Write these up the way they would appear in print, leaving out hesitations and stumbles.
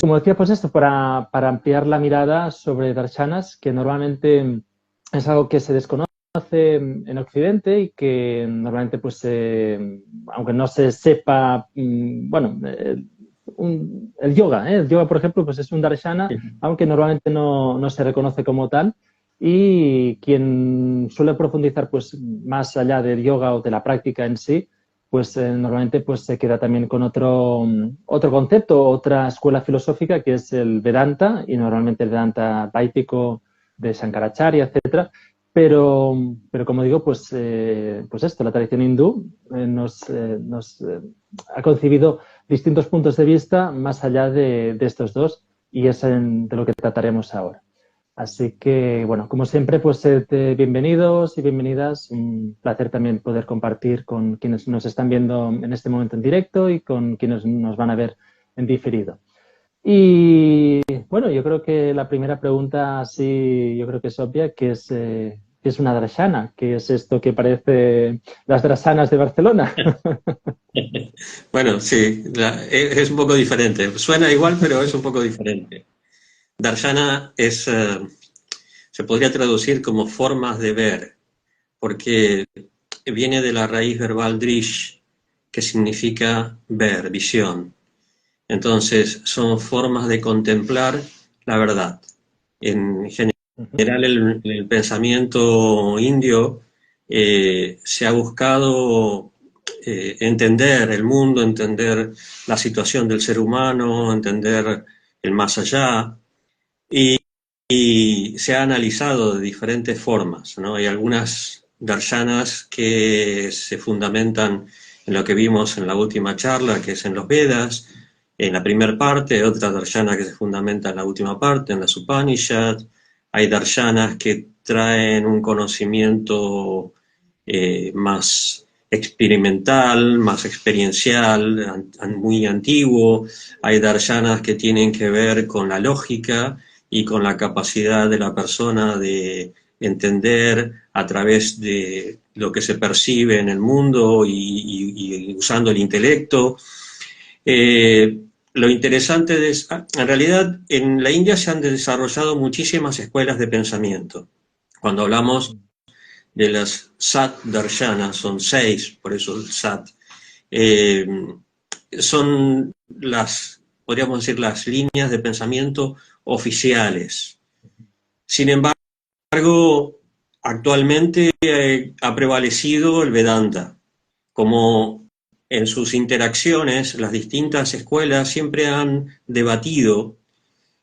como decía, pues esto, para ampliar la mirada sobre darshanas, que normalmente es algo que se desconoce en Occidente y que normalmente, pues, aunque no se sepa, bueno, el yoga, el yoga, por ejemplo, pues es un darshana, aunque normalmente no se reconoce como tal. Y quien suele profundizar, pues, más allá del yoga o de la práctica en sí, pues normalmente pues, se queda también con otro concepto, otra escuela filosófica que es el Vedanta, y normalmente el Vedanta vaídico de Shankaracharya, etcétera. Pero como digo, pues esto, la tradición hindú nos ha concebido distintos puntos de vista más allá de estos dos, y es de lo que trataremos ahora. Así que, bueno, como siempre, pues bienvenidos y bienvenidas. Un placer también poder compartir con quienes nos están viendo en este momento en directo y con quienes nos van a ver en diferido. Y bueno, yo creo que la primera pregunta, sí, yo creo que es obvia, que es una drashana, que es esto que parece las drashanas de Barcelona. Bueno, sí, es un poco diferente. Suena igual, pero es un poco diferente. Darshana se podría traducir como formas de ver, porque viene de la raíz verbal drish, que significa ver, visión. Entonces, son formas de contemplar la verdad. En general, el pensamiento indio se ha buscado entender el mundo, entender la situación del ser humano, entender el más allá, y se ha analizado de diferentes formas, ¿no? Hay algunas darshanas que se fundamentan en lo que vimos en la última charla, que es en los Vedas, en la primera parte, otra darshana que se fundamenta en la última parte, en las Upanishad. Hay darshanas que traen un conocimiento más experimental, más experiencial, muy antiguo. Hay darshanas que tienen que ver con la lógica y con la capacidad de la persona de entender a través de lo que se percibe en el mundo y usando el intelecto. Lo interesante es, en realidad, en la India se han desarrollado muchísimas escuelas de pensamiento. Cuando hablamos de las Sat Darshanas, son 6, por eso el Sat, son podríamos decir, las líneas de pensamiento oficiales. Sin embargo, actualmente ha prevalecido el Vedanta. Como en sus interacciones las distintas escuelas siempre han debatido,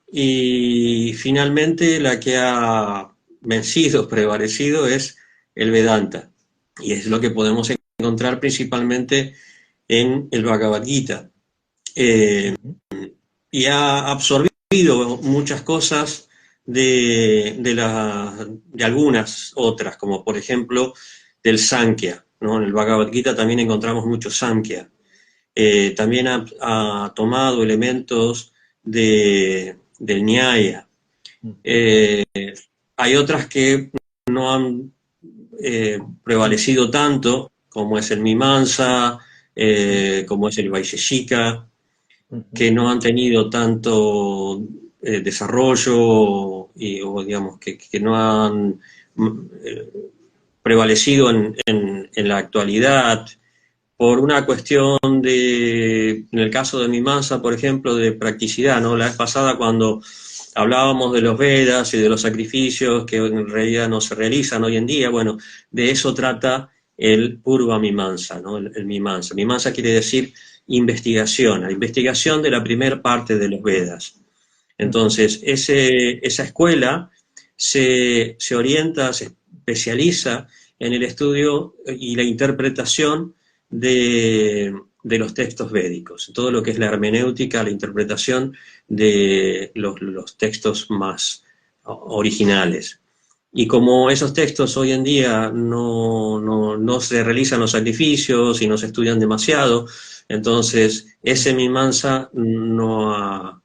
y finalmente la que ha vencido, prevalecido, es el Vedanta. Y es lo que podemos encontrar principalmente en el Bhagavad Gita. Y ha absorbido muchas cosas de algunas otras, como por ejemplo del Sankhya, ¿no? En el Bhagavad Gita también encontramos mucho Sankhya. También ha tomado elementos del Nyaya. Hay otras que no han prevalecido tanto, como es el Mimamsa, como es el Vaisheshika, que no han tenido tanto desarrollo o digamos que no han prevalecido en la actualidad por una cuestión en el caso de Mimamsa, por ejemplo, de practicidad, ¿no? La vez pasada cuando hablábamos de los Vedas y de los sacrificios que en realidad no se realizan hoy en día, bueno, de eso trata el Purva Mimamsa, ¿no? El Mimamsa. Mimamsa quiere decir investigación, la investigación de la primera parte de los Vedas. Entonces, esa escuela se orienta, se especializa en el estudio y la interpretación de los textos védicos, todo lo que es la hermenéutica, la interpretación de los textos más originales. Y como esos textos hoy en día no se realizan los sacrificios y no se estudian demasiado, entonces ese Mimamsa no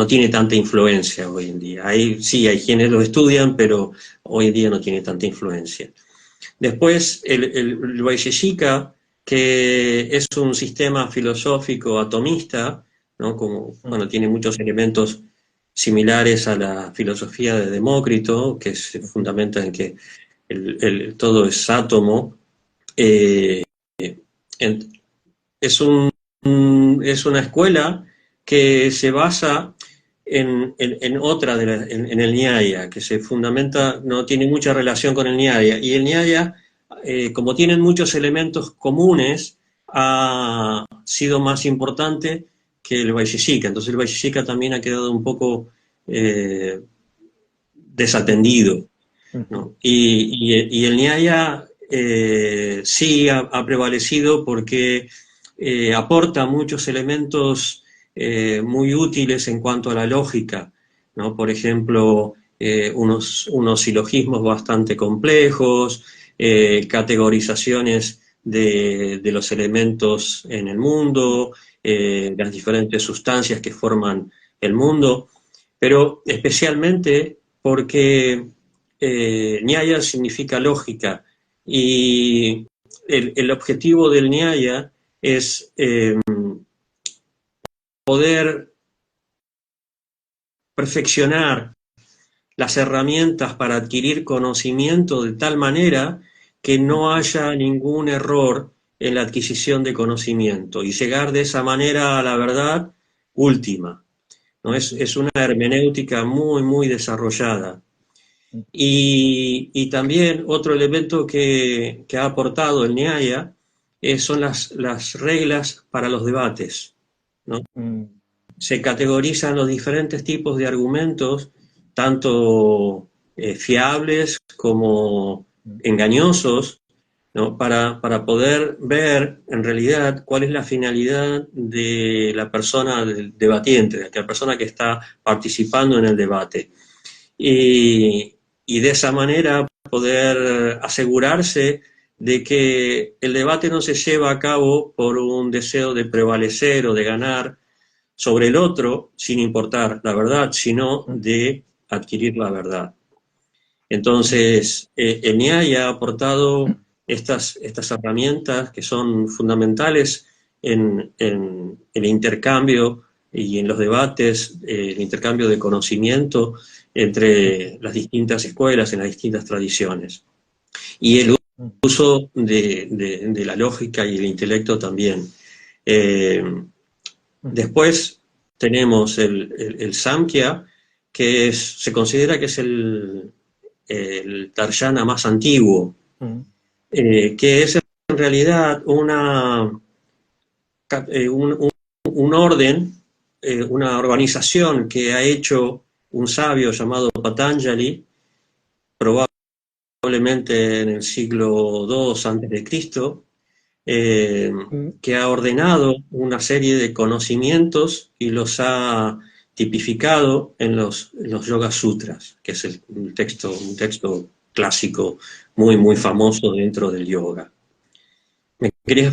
tiene tanta influencia hoy en día. Sí, hay quienes lo estudian, pero hoy en día no tiene tanta influencia. Después, el Vaisheshika, que es un sistema filosófico atomista, ¿no? Como, bueno, tiene muchos elementos similares a la filosofía de Demócrito, que se fundamenta en que todo es átomo. Eh, es una escuela que se basa en otra, en el Nyaya, que se fundamenta, no tiene mucha relación con el Nyaya. Y el Nyaya, como tienen muchos elementos comunes, ha sido más importante que el Vaisheshika. Entonces el Vaisheshika también ha quedado un poco desatendido, ¿no? Y el Nyaya sí ha prevalecido porque aporta muchos elementos muy útiles en cuanto a la lógica, ¿no? Por ejemplo, unos silogismos bastante complejos, categorizaciones de los elementos en el mundo, las diferentes sustancias que forman el mundo, pero especialmente porque Nyaya significa lógica y el objetivo del Nyaya es poder perfeccionar las herramientas para adquirir conocimiento de tal manera que no haya ningún error en la adquisición de conocimiento y llegar de esa manera a la verdad última, ¿no? Es una hermenéutica muy, muy desarrollada. Y también otro elemento que ha aportado el Nyaya son las reglas para los debates, ¿no? Se categorizan los diferentes tipos de argumentos, tanto fiables como engañosos, ¿no? Para poder ver en realidad cuál es la finalidad de la persona del debatiente, de la persona que está participando en el debate. Y de esa manera poder asegurarse de que el debate no se lleva a cabo por un deseo de prevalecer o de ganar sobre el otro, sin importar la verdad, sino de adquirir la verdad. Entonces, el Nyaya ha aportado estas herramientas que son fundamentales en el intercambio y en los debates, el intercambio de conocimiento entre las distintas escuelas, en las distintas tradiciones. Y el uso de la lógica y el intelecto también. Después tenemos el Samkhya, que se considera que es el Darshana más antiguo, que es en realidad un orden, una organización que ha hecho un sabio llamado Patanjali, probablemente en el siglo II a.C., que ha ordenado una serie de conocimientos y los ha tipificado en los Yoga Sutras, que es un texto clásico muy, muy famoso dentro del yoga. ¿Me querías